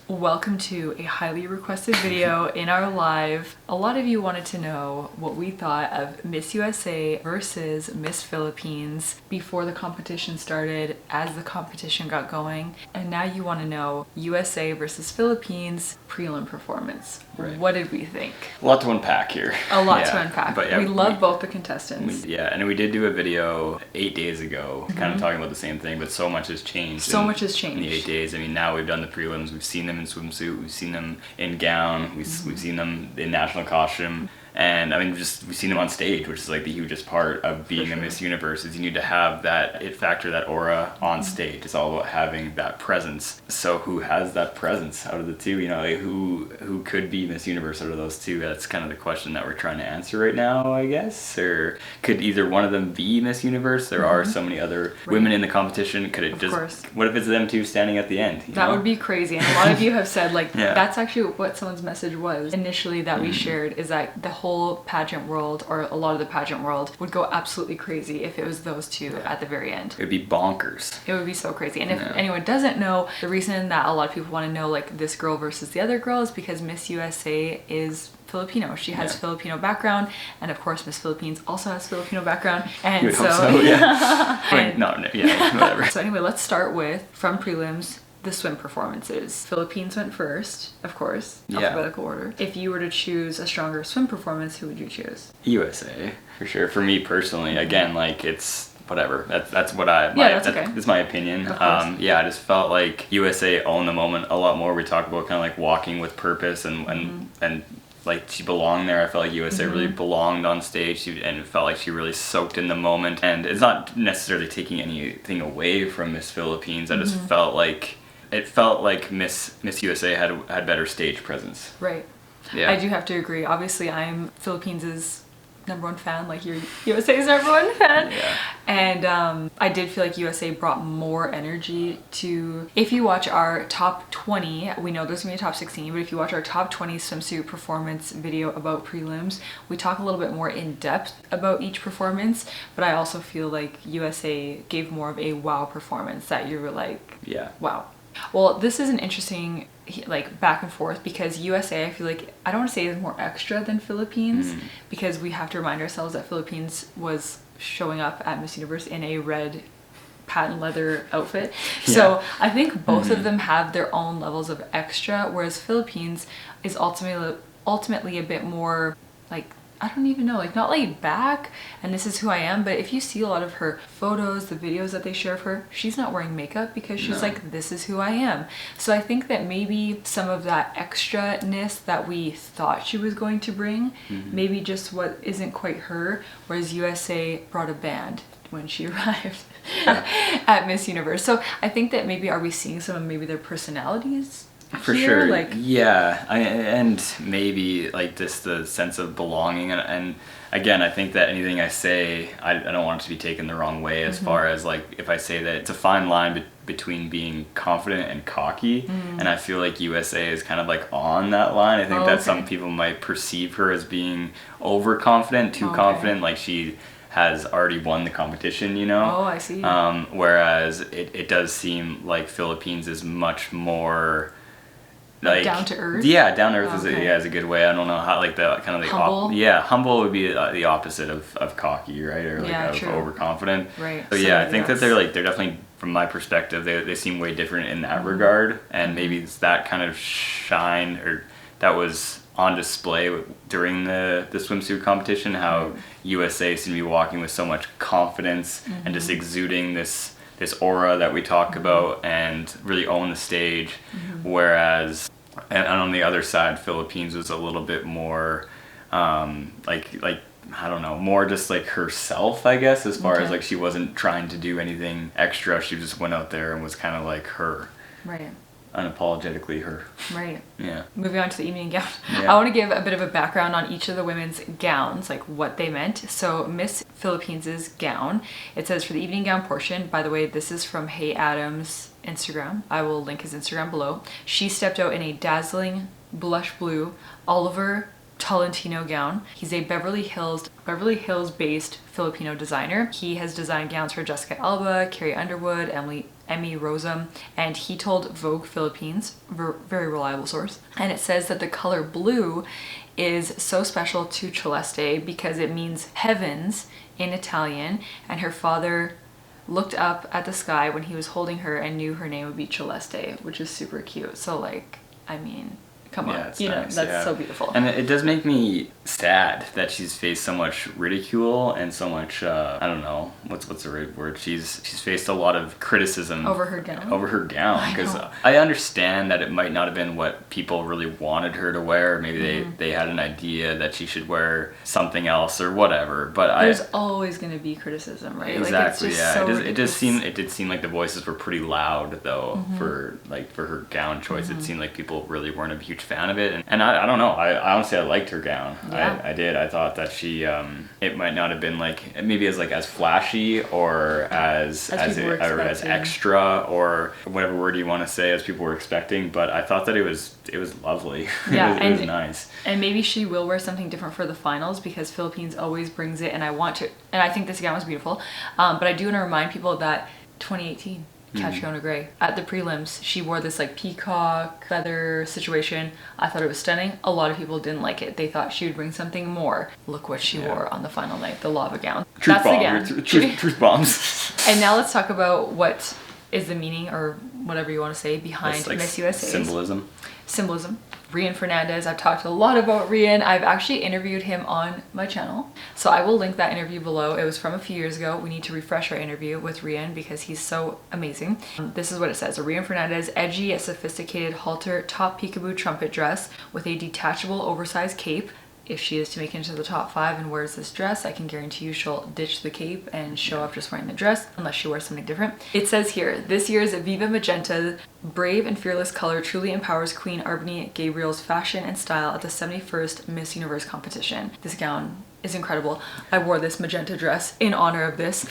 Welcome to a highly requested video in our live. A lot of you wanted to know what we thought of Miss USA versus Miss Philippines before the competition started, as the competition got going, and now you want to know USA versus Philippines prelim performance. Right. What did we think? A lot to unpack here. A lot to unpack. But yeah, we love both the contestants. And we did do a video 8 days ago, kind of talking about the same thing, but so much has changed. So much has changed. In the 8 days. I mean, now we've done the prelims, we've seen them in swimsuit, we've seen them in gown, we've seen them in national costume. And I mean, we've seen them on stage, which is like the hugest part of being a Miss Universe, is you need to have that it factor, that aura on stage. It's all about having that presence. So who has that presence out of the two? You know, like who could be Miss Universe out of those two? That's kind of the question that we're trying to answer right now, I guess. Or could either one of them be Miss Universe? There are so many other women in the competition. Could it what if it's them two standing at the end? That would be crazy. And a lot of you have said, like, that's actually what someone's message was initially that we shared, is that the whole pageant world, or a lot of the pageant world, would go absolutely crazy if it was those two at the very end. It would be bonkers. It would be so crazy. And if anyone doesn't know, the reason that a lot of people want to know, like, this girl versus the other girl is because Miss USA is Filipino. She has Filipino background, and of course Miss Philippines also has Filipino background. And you would hope so, yeah. Whatever. So anyway, let's start with, from prelims, the swim performances. Philippines went first, of course, alphabetical order. If you were to choose a stronger swim performance, who would you choose? USA, for sure. For me personally, again, like, it's whatever. That's what that's my opinion. I just felt like USA owned the moment a lot more. We talk about kind of like walking with purpose and like she belonged there. I felt like USA really belonged on stage, and it felt like she really soaked in the moment. And it's not necessarily taking anything away from Miss Philippines. I just felt like Miss USA had better stage presence. Right. Yeah. I do have to agree. Obviously, I'm Philippines' #1 fan, like you're USA's #1 fan. Yeah. And I did feel like USA brought more energy to, if you watch our top 20, we know there's gonna be a top 16, but if you watch our top 20 swimsuit performance video about prelims, we talk a little bit more in depth about each performance, but I also feel like USA gave more of a wow performance that you were like, wow. Well, this is an interesting, like, back and forth, because USA, I feel like, I don't want to say is more extra than Philippines, because we have to remind ourselves that Philippines was showing up at Miss Universe in a red patent leather outfit. So I think both of them have their own levels of extra, whereas Philippines is ultimately a bit more, like, I don't even know, like, not laid back, and this is who I am, but if you see a lot of her photos, the videos that they share of her, she's not wearing makeup because she's like, this is who I am. So I think that maybe some of that extra-ness that we thought she was going to bring, maybe just what isn't quite her, whereas USA brought a band when she arrived at Miss Universe. So I think that maybe, are we seeing some of maybe their personalities? For sure, like, and maybe like just the sense of belonging, and again, I think that anything I say, I don't want it to be taken the wrong way, as far as, like, if I say that it's a fine line between being confident and cocky, and I feel like USA is kind of like on that line. I think that some people might perceive her as being overconfident, too confident, like she has already won the competition, you know? Oh, I see. Whereas it does seem like Philippines is much more, like, down to earth. Yeah, down to earth is a good way. I don't know how, like, the kind of the humble. Humble would be the opposite of cocky, right? Or like of overconfident. Right. So I think that they're definitely, from my perspective, they seem way different in that regard, and maybe it's that kind of shine, or that was on display during the swimsuit competition, how USA seemed to be walking with so much confidence and just exuding this aura that we talk about, and really own the stage, whereas and on the other side, Philippines was a little bit more like I don't know, more just like herself, I guess, as far as, like, she wasn't trying to do anything extra. She just went out there and was kind of like her. Right. Unapologetically her. Right. Yeah. Moving on to the evening gown. I want to give a bit of a background on each of the women's gowns, like what they meant. So Miss Philippines' gown, it says, for the evening gown portion, by the way, this is from Hey Adam's Instagram. I will link his Instagram below. She stepped out in a dazzling blush blue Oliver Tolentino gown. He's a Beverly Hills based Filipino designer. He has designed gowns for Jessica Alba, Carrie Underwood, Emmy Rossum, and he told Vogue Philippines, very reliable source, and it says that the color blue is so special to Celeste because it means heavens in Italian, and her father looked up at the sky when he was holding her and knew her name would be Celeste, which is super cute. So like, I mean, come on, it's you know, nice, that's so beautiful. And it does make me sad that she's faced so much ridicule and so much, I don't know, what's the right word? She's faced a lot of criticism. Over her gown? Over her gown. Because I understand that it might not have been what people really wanted her to wear. Maybe they had an idea that she should wear something else or whatever. But there's always going to be criticism, right? Exactly, like, it's just so it did seem like the voices were pretty loud though for her gown choice. It seemed like people really weren't a huge fan of it, and I don't know. I honestly, I liked her gown. Yeah. I did. I thought that she it might not have been like maybe as flashy or as extra or whatever word you want to say as people were expecting, but I thought that it was lovely. Yeah, it was nice. And maybe she will wear something different for the finals because Philippines always brings it, and I think this gown was beautiful. But I do want to remind people that 2018 Catriona Gray at the prelims, she wore this like peacock feather situation. I thought it was stunning. A lot of people didn't like it. They thought she would bring something more. Look what she wore on the final night, the lava gown. Truth bombs. And now let's talk about what is the meaning, or whatever you want to say, behind like Miss USA. Symbolism. Rian Fernandez. I've talked a lot about Rian. I've actually interviewed him on my channel, so I will link that interview below. It was from a few years ago. We need to refresh our interview with Rian because he's so amazing. This is what it says. Rian Fernandez, edgy yet sophisticated halter top peekaboo trumpet dress with a detachable oversized cape. If she is to make it into the top 5 and wears this dress, I can guarantee you she'll ditch the cape and show up just wearing the dress, unless she wears something different. It says here, this year's Viva Magenta brave and fearless color truly empowers Queen Arbany Gabriel's fashion and style at the 71st Miss Universe competition. This gown is incredible. I wore this magenta dress in honor of this.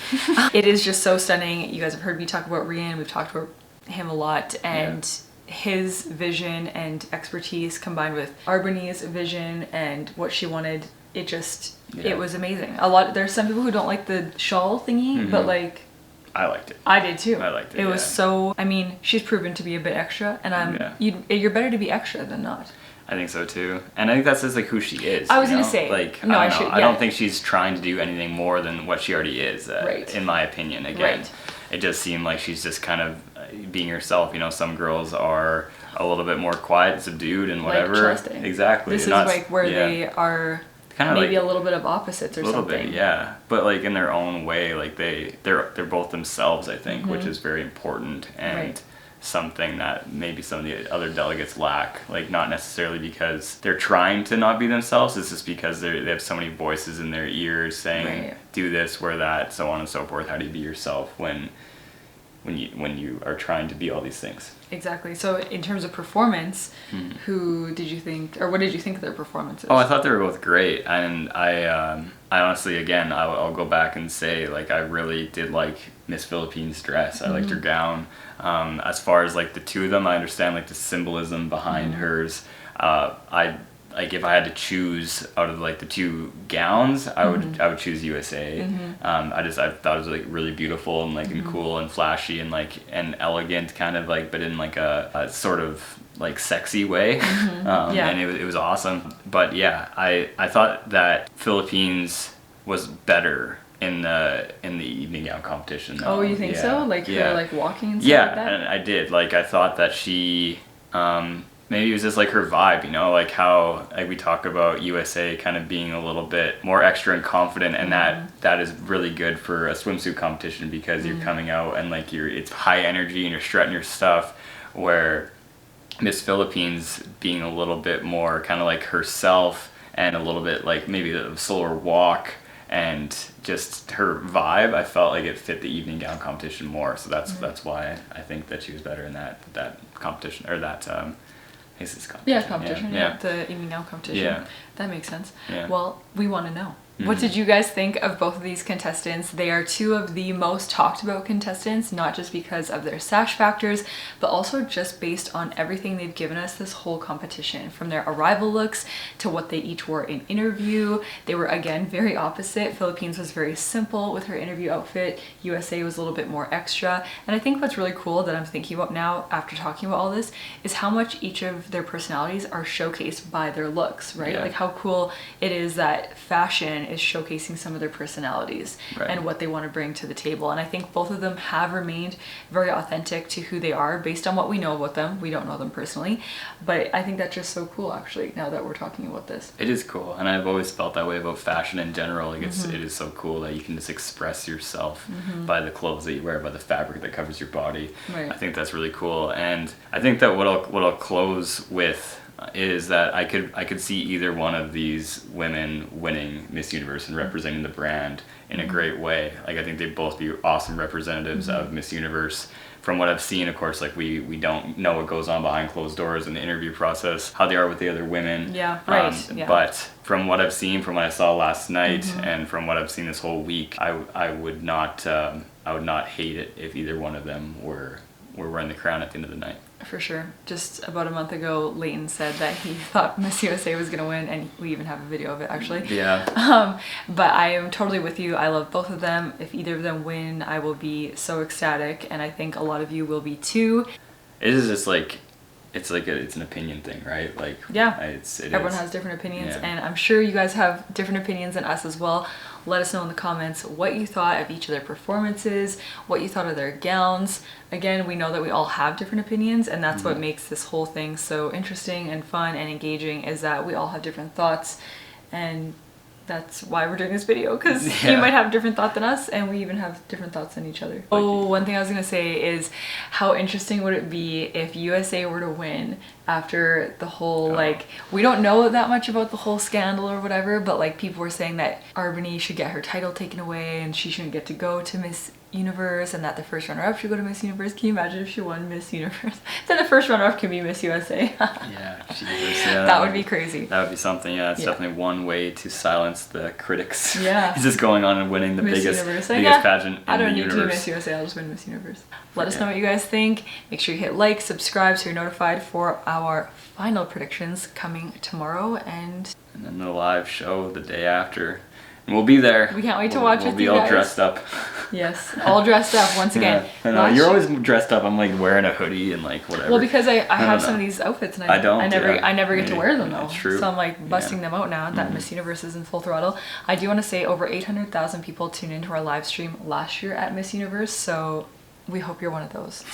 It is just so stunning. You guys have heard me talk about Rian. We've talked about him a lot, and his vision and expertise combined with Arbany's vision and what she wanted, it was amazing. There's some people who don't like the shawl thingy, but like, I liked it. I did too. I liked it. It was so, I mean, she's proven to be a bit extra, and you're better to be extra than not. I think so too, and I think that's just like who she is. I was gonna say, like, no, I don't think she's trying to do anything more than what she already is. In my opinion, again, it does seem like she's just kind of being herself. You know, some girls are a little bit more quiet, subdued, and whatever. Like exactly. This is like where they are kind of maybe like a little bit of opposites or something. A little bit, yeah. But like in their own way, like they're both themselves, I think, which is very important and something that maybe some of the other delegates lack. Like, not necessarily because they're trying to not be themselves, it's just because they have so many voices in their ears saying, do this, wear that, so on and so forth. How do you be yourself when you are trying to be all these things? Exactly. So in terms of performance, who did you think, or what did you think of their performances? Oh, I thought they were both great, and I honestly, again, I'll go back and say, like, I really did like Miss Philippines' dress. I liked her gown. As far as like the two of them, I understand like the symbolism behind hers. If I had to choose out of like the two gowns, I would choose USA. I thought it was like really beautiful and like and cool and flashy and like and elegant kind of like, but in like a sort of like sexy way. And it was awesome. But yeah, I thought that Philippines was better in the evening gown competition though. Oh, you think so? Like her like walking and stuff like that? And I did. Like, I thought that she maybe it was just like her vibe, you know, like how like we talk about USA kind of being a little bit more extra and confident, and that is really good for a swimsuit competition because you're coming out and like it's high energy and you're strutting your stuff, where Miss Philippines being a little bit more kind of like herself and a little bit like maybe a slower walk and just her vibe, I felt like it fit the evening gown competition more. So that's why I think that she was better in that competition, or that competition. The evening gown competition. That makes sense. Well, we want to know. What did you guys think of both of these contestants? They are two of the most talked about contestants, not just because of their sash factors, but also just based on everything they've given us this whole competition. From their arrival looks to what they each wore in interview. They were, again, very opposite. Philippines was very simple with her interview outfit. USA was a little bit more extra. And I think what's really cool that I'm thinking about now after talking about all this is how much each of their personalities are showcased by their looks, right? Yeah. Like how cool it is that fashion is showcasing some of their personalities and what they want to bring to the table. And I think both of them have remained very authentic to who they are based on what we know about them. We don't know them personally, but I think that's just so cool actually now that we're talking about this. It is cool, and I've always felt that way about fashion in general. Like it is so cool that you can just express yourself by the clothes that you wear, by the fabric that covers your body. Right. I think that's really cool, and I think that what I'll close with is that I could see either one of these women winning Miss Universe and representing the brand in a great way. Like I think they'd both be awesome representatives of Miss Universe. From what I've seen, of course, like we don't know what goes on behind closed doors in the interview process, how they are with the other women. Yeah, right. But from what I've seen, from what I saw last night, and from what I've seen this whole week, I would not hate it if either one of them were wearing the crown at the end of the night. For sure. Just about a month ago, Leighton said that he thought Miss USA was gonna win, and we even have a video of it actually. Yeah. But I am totally with you. I love both of them. If either of them win, I will be so ecstatic, and I think a lot of you will be too. It is just like it's an opinion thing, right? Like yeah, everyone has different opinions, and I'm sure you guys have different opinions than us as well. Let us know in the comments what you thought of each of their performances, what you thought of their gowns. Again, we know that we all have different opinions, and that's what makes this whole thing so interesting and fun and engaging, is that we all have different thoughts, and that's why we're doing this video, because you might have a different thought than us, and we even have different thoughts than each other. Oh, one thing I was gonna say is how interesting would it be if USA were to win after the whole, like, we don't know that much about the whole scandal or whatever, but like people were saying that Arbany should get her title taken away and she shouldn't get to go to Miss Universe, and that the first runner-up should go to Miss Universe. Can you imagine if she won Miss Universe? Then the first runner-up can be Miss USA. Yeah, Jesus, yeah. That would be crazy. That would be something, yeah. It's definitely one way to silence the critics. Yeah. It's just going on and winning the Miss biggest Universe. pageant in I don't the need universe. to be Miss USA, I'll just win Miss Universe. Let us know what you guys think. Make sure you hit like, subscribe so you're notified for our final predictions coming tomorrow, and then the live show the day after. And we'll be there. We can't wait to watch it. We'll be all dressed up. Yes, all dressed up once again. I know, you're always dressed up. I'm like wearing a hoodie and like whatever. Well, because I have some of these outfits and I never get to wear them though. It's true. So I'm like busting them out now that Miss Universe is in full throttle. I do want to say over 800,000 people tuned into our live stream last year at Miss Universe, so we hope you're one of those.